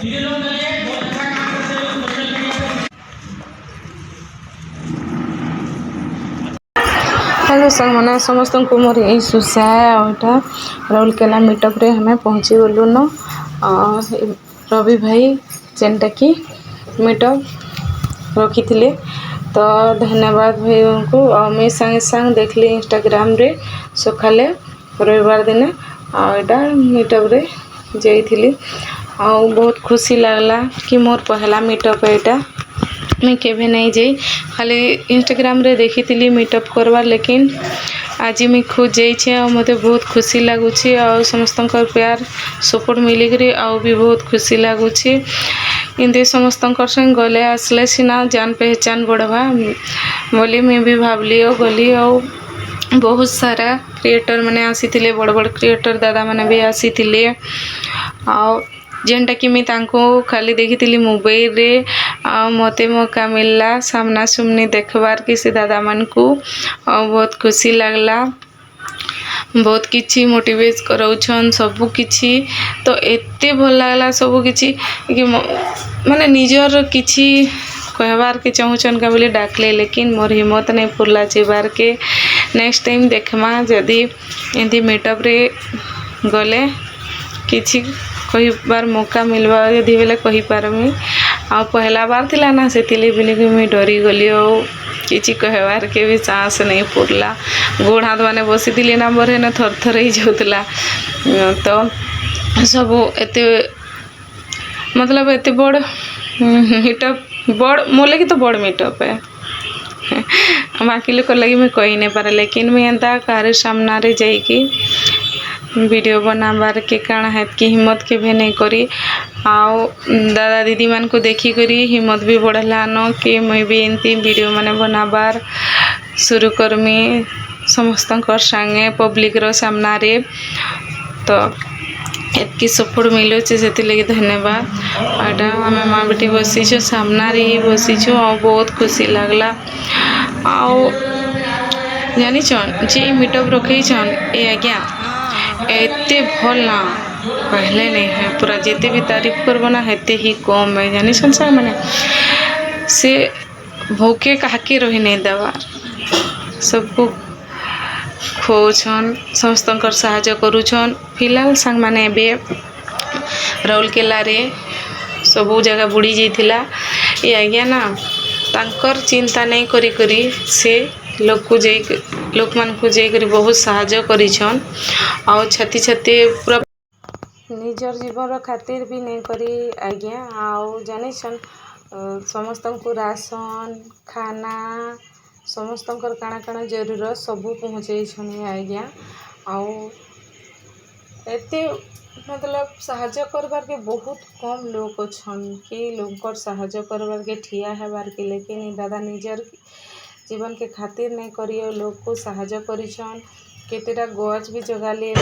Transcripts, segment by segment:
Hello संग मैंने समस्त को मोर यही सुसाटा राउरकेला मीटअप रे हमें पहुँची गलु न रवि भाई जेनटा कि मीटअप रखी थे तो धन्यवाद भाई को मुझे सांगे सांग देखली इंस्टाग्राम रे सकाले रविवार दिन आटा मीटअप रे जाइली आ बहुत खुशी लगला कि मोर पहला मीटअप एटा मैं केवे नहीं जाई खाली इंस्टाग्राम रे देखी थी मीटअप करवार लेकिन आज मैं खुद जाइए और मत बहुत खुशी लगुच और समस्त प्यार सपोर्ट मिलिक आउ भी बहुत खुशी लगुच इमती समस्त संग गले आसले सीना जान पहचान बढ़वा बोली मैं भी भावली और गली और बहुत सारा क्रिएटर मैंने आसी बड़ बड़ क्रिएटर दादा मैंने भी आसी और जेनटा कि मैं खाली देखी थी मोबाइल रे मते मौका मिलला सामना सुमनी देखबार कि से दादा मन को बहुत खुशी लगला बहुत किछि मोटिवेट कराउछन सब किछि तो एते भल लागला सब किछि कि माने निजर किछि कहबार के चाहूछन का बोले डाकले लेकिन मोर हिम्मत नहीं पुरला जेबार के नेक्स्ट टाइम देखमा जदि एंती मीटअप रे गले किछि कहबार मौका मिलवा यदि बेले कहि पारमी आ पहला बार थिला ना से बोली कि मुझे डरी गली और किसी कहबार के भी चांस नहीं पुरला गोड़ हाथ मैंने बसी थी ना बरे ना थर थर ही जाऊला तो सब एते मतलब एते बड़ मीटअप बड़ मोले कि तो बड़ मीटअप है बाकी लोग लगी मैं कही नहीं पारे लेकिन मैं एंता कार सामना रे जाइकी वीडियो बनाबार के काना है कि हिम्मत के भी नहीं करी आओ दादा दीदी मान को देखी करी हिम्मत भी बढ़ला न कि मुई भी एंती वीडियो माने बनाबार शुरू करमी समस्त संगे पब्लिक रो सामना रे तो एतकी सपोर्ट मिलूँ से लगी धन्यवाद आटा आम माँ बेटी बसीचु सामना रे ही बसीचु और बहुत खुशी लगला आओ जानीछन जे मीटअप रखीछन ए आज्ञा एते भल ना पहले नहीं है पूरा जेते भी तारीफ करबो ना हेते ही कम है जानी संसार माने से भूखे काके रही नहीं देवार सबको खोछन समस्त साहाଯ୍ୟ करूछन फिलहाल संग माने बे राउरकेला रे सब जगह बुड़ी जाइथिला ए आज्ञा ना तांकर चिंता नहीं करी करी से लोक को लोक मान को जाकर बहुत साहाଯ୍य करिछन और छाती छाती पूरा निजर जीवन खातिर भी नहीं करी आज्ञा आउ जानिछन समस्त को राशन खाना समस्त काना काना जरूरत सबू पहुँचाई आज्ञा आउ एते मतलब साहाଯ୍य करबार के बहुत कम लोग अच्छन कि लोग साहाଯ୍य करबार के ठिया हेबार के लेकिन दादा निजर जीवन के खातिर नहीं करिए लोग को साहाଯ୍य करिछन केतेटा गछ भी जगाले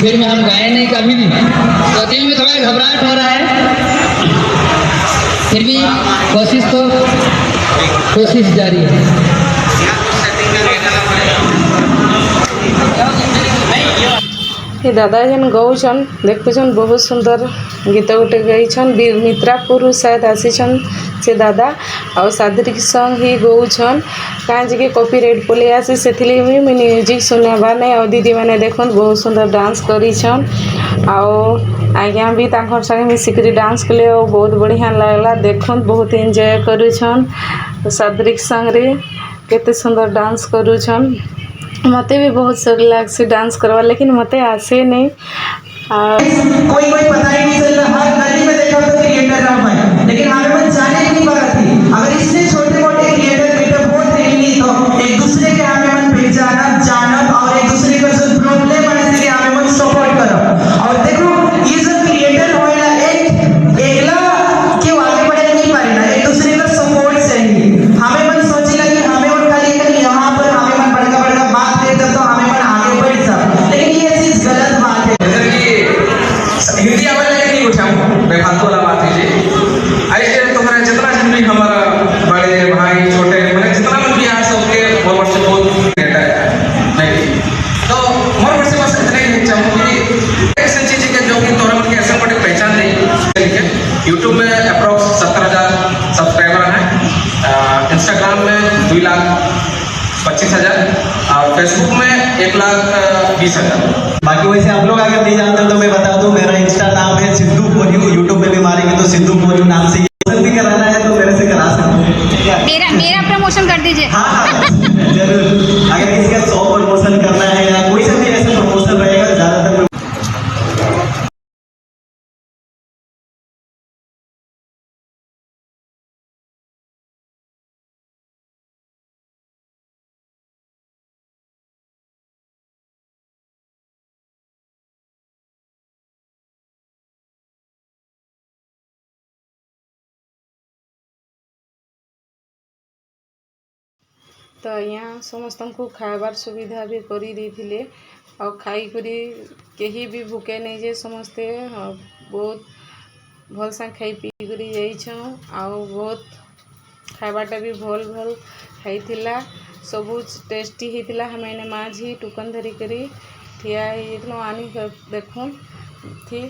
भोजपुरी में हम गाए नहीं कभी भी, तो दिल में थोड़ा घबराहट हो रहा है, फिर भी कोशिश जारी है। ये दादा जन गौछन देखुछन बहुत सुंदर गीत गोटे गाइछन मित्रापुर शायद आसीछन से दादा और सादरिक सॉन्ग ही गौछन कहीं के कॉपीराइट पले आसी से म्यूजिक सुनाबा नहीं और दीदी मैंने देखुन बहुत सुंदर डांस करिछन और आज्ञा भी तांकर संगे मिसिकरी डांस कले और बहुत बढ़िया लगला देखुन बहुत एंजॉय करुछन सादरिक संग रे केते सुंदर डांस करुछन मते भी बहुत शौक लाग डांस करवा लेकिन मते आसे नहीं कोई पता ही नहीं चल रहा हर गली में देखा तो क्रिएटर नाम है लेकिन हमें मन जाने ही नहीं पा रहा थी अगर इससे छोटे मोटे क्रिएटर मीटअप होते ही नहीं तो एक दूसरे के हमें मन पहचानब जानब और एक दूसरे का जो प्रॉब्लम है इसलिए हमें मन सपोर्ट करब और देखो ये जो क्रिएटर होएला एक एकला क्यों आगे बढ़े नहीं पारेला एक दूसरे का सपोर्ट चाहिए हमें मन सोचेला कि हमें मन खाली यहाँ पर हमें मन बड़का बड़का बात करते तो हमें मन आगे बढ़ सब लेकिन ये चीज गलत बात है हिंदी आवाज लगे नहीं उठाऊं मैं फालतू वाला बात कीजिए ऐसे तुम्हारा जितना जिंदगी हमारा बड़े भाई छोटे मतलब जितना मन भी यहाँ सबके बहुत वर्ष बहुत रहता है नहीं तो मोर वर्ष बस इतने ही चाहूँ कि ऐसी चीज है जो कि तोरा मन के ऐसे बड़े पहचान नहीं यूट्यूब में अप्रोक्स 70,000 सब्सक्राइबर हैं इंस्टाग्राम में 2,25,000 और फेसबुक में 1,20,000 बाकी वैसे आप लोग अगर नहीं जानते तो मैं बता दूं मेरा इंस्टा नाम है सिद्धू कोरियू यूट्यूब पे भी मारेंगे तो सिद्धू कोरियू नाम से भी कराना है तो मेरे से करा सकते हैं मेरा प्रमोशन कर दीजिए। हाँ जरूर अगर किसी का 100 प्रमोशन करना है या कोई सा भी ऐसा प्रमोशन रहेगा ज्यादातर तो यहाँ समस्त को खाबार सुविधा भी करी देथिले और खाई करी कहीं भी भूखे नहीं जे समस्ते बहुत भल से खाई पी करी जाइछूँ और बहुत खाबाटा भी भल भल खाईथिला सबू टेस्टी होता हमें माझी टुकन धरी करी ठिया आनी देखुन थी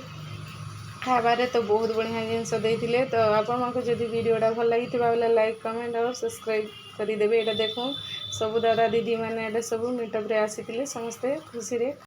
खाबारे तो बहुत बढ़िया जिनस देते तो आपण मानको जदि वीडियोटा भल लगी बेले लाइक कमेंट और सब्सक्राइब करदेवे। यहाँ देखो सबू दादा दीदी मैंने सब मीटअप रे आसी समस्ते खुशी रे